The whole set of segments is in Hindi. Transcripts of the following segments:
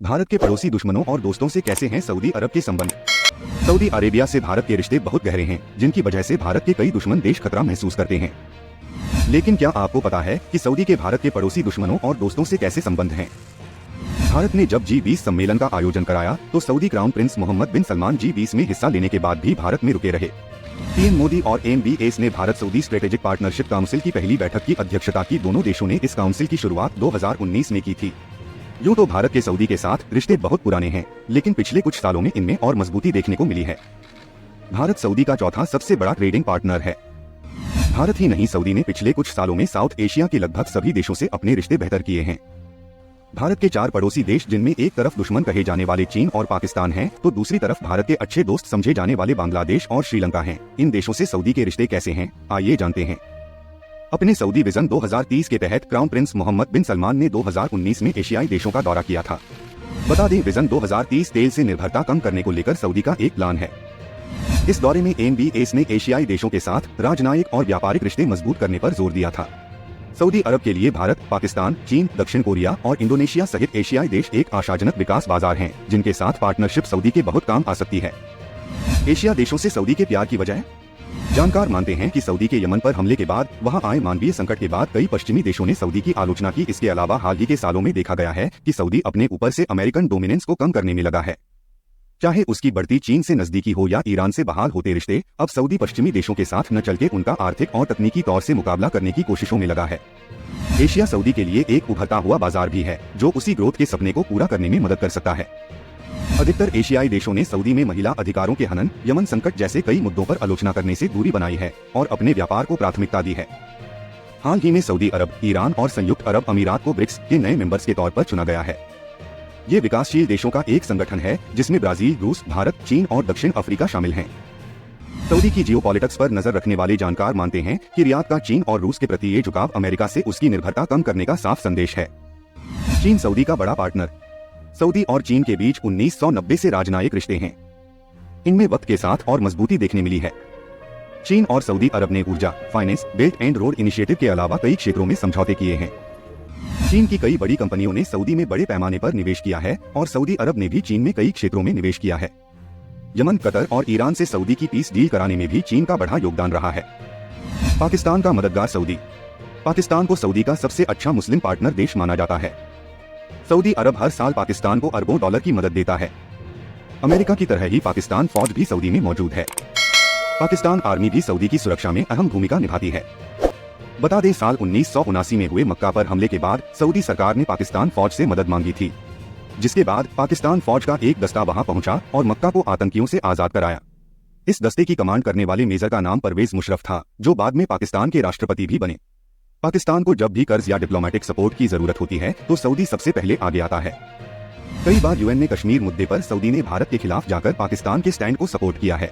भारत के पड़ोसी दुश्मनों और दोस्तों से कैसे हैं सऊदी अरब के संबंध। सऊदी अरेबिया से भारत के रिश्ते बहुत गहरे हैं, जिनकी वजह से भारत के कई दुश्मन देश खतरा महसूस करते हैं। लेकिन क्या आपको पता है कि सऊदी के भारत के पड़ोसी दुश्मनों और दोस्तों से कैसे संबंध हैं? भारत ने जब G20 सम्मेलन का आयोजन कराया तो सऊदी क्राउन प्रिंस मोहम्मद बिन सलमान G20 में हिस्सा लेने के बाद भी भारत में रुके रहे। पीएम मोदी और MBS ने Bharat Saudi strategic partnership council की पहली बैठक की अध्यक्षता की। दोनों देशों ने इस काउंसिल की शुरुआत 2019 में की थी। यूँ तो भारत के सऊदी के साथ रिश्ते बहुत पुराने हैं, लेकिन पिछले कुछ सालों में इनमें और मजबूती देखने को मिली है। भारत सऊदी का चौथा सबसे बड़ा ट्रेडिंग पार्टनर है। भारत ही नहीं, सऊदी ने पिछले कुछ सालों में साउथ एशिया के लगभग सभी देशों से अपने रिश्ते बेहतर किए हैं। भारत के 4 पड़ोसी देश, जिनमें एक तरफ दुश्मन कहे जाने वाले चीन और पाकिस्तान हैं, तो दूसरी तरफ भारत के अच्छे दोस्त समझे जाने वाले बांग्लादेश और श्रीलंका हैं। इन देशों से सऊदी के रिश्ते कैसे हैं, आइए जानते हैं। अपने सऊदी विजन 2030 के तहत क्राउन प्रिंस मोहम्मद बिन सलमान ने 2019 में एशियाई देशों का दौरा किया था। बता दें, विजन 2030 तेल से निर्भरता कम करने को लेकर सऊदी का एक प्लान है। इस दौरे में MBS ने एशियाई देशों के साथ राजनयिक और व्यापारिक रिश्ते मजबूत करने पर जोर दिया था। सऊदी अरब के लिए भारत, पाकिस्तान, चीन, दक्षिण कोरिया और इंडोनेशिया सहित एशियाई देश एक आशाजनक विकास बाजार हैं, जिनके साथ पार्टनरशिप सऊदी के बहुत काम आ सकती है। एशिया देशों से सऊदी के प्यार की वजह? जानकार मानते हैं कि सऊदी के यमन पर हमले के बाद वहां आए मानवीय संकट के बाद कई पश्चिमी देशों ने सऊदी की आलोचना की। इसके अलावा हाल ही के सालों में देखा गया है कि सऊदी अपने ऊपर से अमेरिकन डोमिनेंस को कम करने में लगा है। चाहे उसकी बढ़ती चीन से नजदीकी हो या ईरान से बहाल होते रिश्ते, अब सऊदी पश्चिमी देशों के साथ न चलके उनका आर्थिक और तकनीकी तौर से मुकाबला करने की कोशिशों में लगा है। एशिया सऊदी के लिए एक उभरता हुआ बाजार भी है, जो उसी ग्रोथ के सपने को पूरा करने में मदद कर सकता है। अधिकतर एशियाई देशों ने सऊदी में महिला अधिकारों के हनन, यमन संकट जैसे कई मुद्दों पर आलोचना करने से दूरी बनाई है और अपने व्यापार को प्राथमिकता दी है। हाल ही में सऊदी अरब, ईरान और संयुक्त अरब अमीरात को ब्रिक्स के नए मेंबर्स के तौर पर चुना गया है। ये विकासशील देशों का एक संगठन है जिसमें ब्राजील, रूस, भारत, चीन और दक्षिण अफ्रीका शामिल हैं। सऊदी की जियोपॉलिटिक्स पर नजर रखने वाले जानकार मानते हैं कि रियाद का चीन और रूस के प्रति ये झुकाव अमेरिका से उसकी निर्भरता कम करने का साफ संदेश है। चीन सऊदी का बड़ा पार्टनर। सऊदी और चीन के बीच 1990 से राजनयिक रिश्ते हैं। इनमें वक्त के साथ और मजबूती देखने मिली है। चीन और सऊदी अरब ने ऊर्जा, finance, belt and road initiative के अलावा कई क्षेत्रों में समझौते किए हैं। चीन की कई बड़ी कंपनियों ने सऊदी में बड़े पैमाने पर निवेश किया है और सऊदी अरब ने भी चीन में कई क्षेत्रों में निवेश किया है। यमन, कतर और ईरान से सऊदी की पीस डील कराने में भी चीन का बड़ा योगदान रहा है। पाकिस्तान का मददगार सऊदी। पाकिस्तान को सऊदी का सबसे अच्छा मुस्लिम पार्टनर देश माना जाता है। सऊदी अरब हर साल पाकिस्तान को अरबों डॉलर की मदद देता है। अमेरिका की तरह ही पाकिस्तान फौज भी सऊदी में मौजूद है। पाकिस्तान आर्मी भी सऊदी की सुरक्षा में अहम भूमिका निभाती है। बता दें, साल 1979 में हुए मक्का पर हमले के बाद सऊदी सरकार ने पाकिस्तान फौज से मदद मांगी थी, जिसके बाद पाकिस्तान फौज का एक दस्ता वहां पहुंचा और मक्का को आतंकियों से आजाद कराया। इस दस्ते की कमांड करने वाले मेजर का नाम परवेज मुशर्रफ था, जो बाद में पाकिस्तान के राष्ट्रपति भी बने। पाकिस्तान को जब भी कर्ज या डिप्लोमेटिक सपोर्ट की जरूरत होती है तो सऊदी सबसे पहले आगे आता है। कई बार UN में कश्मीर मुद्दे पर सऊदी ने भारत के खिलाफ जाकर पाकिस्तान के स्टैंड को सपोर्ट किया है।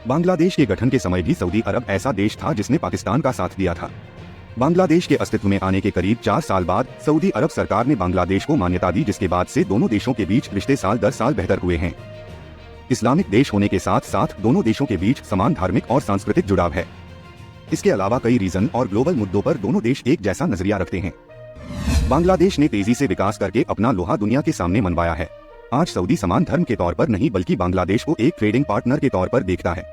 बांग्लादेश के गठन के समय भी सऊदी अरब ऐसा देश था जिसने पाकिस्तान का साथ दिया था। बांग्लादेश के अस्तित्व में आने के करीब 4 साल बाद सऊदी अरब सरकार ने बांग्लादेश को मान्यता दी, जिसके बाद से दोनों देशों के बीच रिश्ते साल दर साल बेहतर हुए हैं। इस्लामिक देश होने के साथ साथ दोनों देशों के बीच समान धार्मिक और सांस्कृतिक जुड़ाव है। इसके अलावा कई रीजन और ग्लोबल मुद्दों पर दोनों देश एक जैसा नजरिया रखते हैं। बांग्लादेश ने तेजी से विकास करके अपना लोहा दुनिया के सामने मनवाया है। आज सऊदी समान धर्म के तौर पर नहीं बल्कि बांग्लादेश को एक ट्रेडिंग पार्टनर के तौर पर देखता है।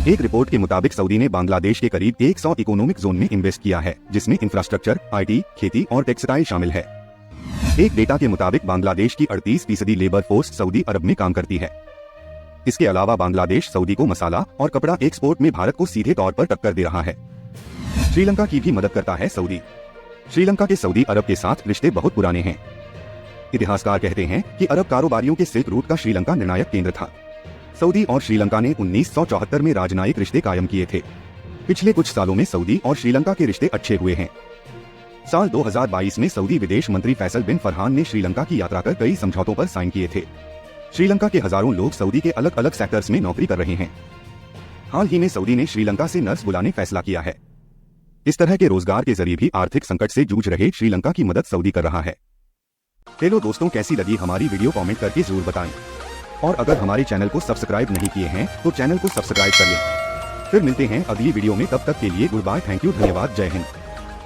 एक रिपोर्ट के मुताबिक सऊदी ने बांग्लादेश के करीब 100 इकोनॉमिक जोन में इन्वेस्ट किया है, जिसमें इंफ्रास्ट्रक्चर, IT, खेती और टेक्सटाइल शामिल है। एक डेटा के मुताबिक बांग्लादेश की 38% लेबर फोर्स सऊदी अरब में काम करती है। इसके अलावा बांग्लादेश सऊदी को मसाला और कपड़ा एक्सपोर्ट में भारत को सीधे तौर पर टक्कर दे रहा है। श्रीलंका की भी मदद करता है सऊदी। श्रीलंका के सऊदी अरब के साथ रिश्ते बहुत पुराने हैं। इतिहासकार कहते हैं कि अरब कारोबारियों के सिल्क रूट का श्रीलंका निर्णायक केंद्र था। सऊदी और श्रीलंका ने 1974 में राजनयिक रिश्ते कायम किए थे। पिछले कुछ सालों में सऊदी और श्रीलंका के रिश्ते अच्छे हुए हैं। साल 2022 में सऊदी विदेश मंत्री फैसल बिन फरहान ने श्रीलंका की यात्रा कर कई समझौतों पर साइन किए थे। श्रीलंका के हजारों लोग सऊदी के अलग अलग सेक्टर्स में नौकरी कर रहे हैं। हाल ही में सऊदी ने श्रीलंका से नर्स बुलाने फैसला किया है। इस तरह के रोजगार के जरिए भी आर्थिक संकट से जूझ रहे श्रीलंका की मदद सऊदी कर रहा है। चलो दोस्तों, कैसी लगी हमारी वीडियो कमेंट करके जरूर बताएं। और अगर हमारे चैनल को सब्सक्राइब नहीं किए हैं तो चैनल को सब्सक्राइब कर लें। फिर मिलते हैं अगली वीडियो में, तब तक के लिए गुड बाय, थैंक यू, धन्यवाद, जय हिंद।